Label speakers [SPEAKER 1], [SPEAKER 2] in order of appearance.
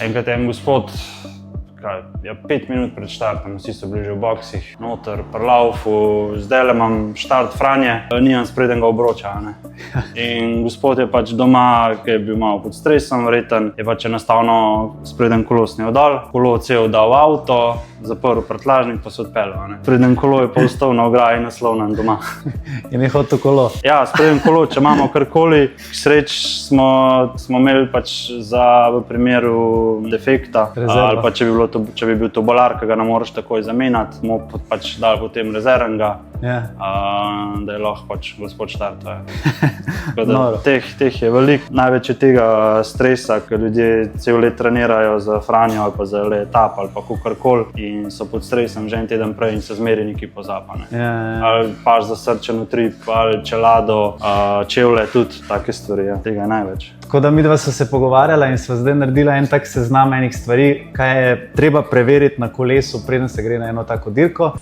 [SPEAKER 1] Enkrat je en gospod, 5 minut pred štartom, vsi so bili že v boksih, noter, pri laufu, zdaj le imam štart Franje, nimam sprednjega obroča. In gospod je pač doma, ki je bil malo pod stresom, verjeten, je pač enostavno sprednji kolo snel dol, kolo cel dal v avto, zaprl prtljažnik pa se odpeljal. Sprednji kolo je pa ostal na ograji naslovljen doma.
[SPEAKER 2] In je hotel kolo?
[SPEAKER 1] Ja, sprednji kolo, če imamo karkoli, sreč smo imeli pač v primeru defekta, ali pa če bi bil to bolar, ki ga ne moreš takoj zamenjati, smo pač dali potem rezervnega, da je lahko pač gospod štartuje. Teh je veliko, največ je tega stresa, ker ljudje cel let trenirajo za Franjo ali pa za etap ali pa kakorkoli in so pod stresom že en teden prej in se zmeri nekaj pozapa. Ali paš za srčen utrip, ali čelado, čevlje, tudi take stvari, tega je največ.
[SPEAKER 2] Tako da midva sva se pogovarjala in sva zdaj naredila en tak seznam enih stvari, kaj je treba preveriti na kolesu, preden se gre na eno tako dirko.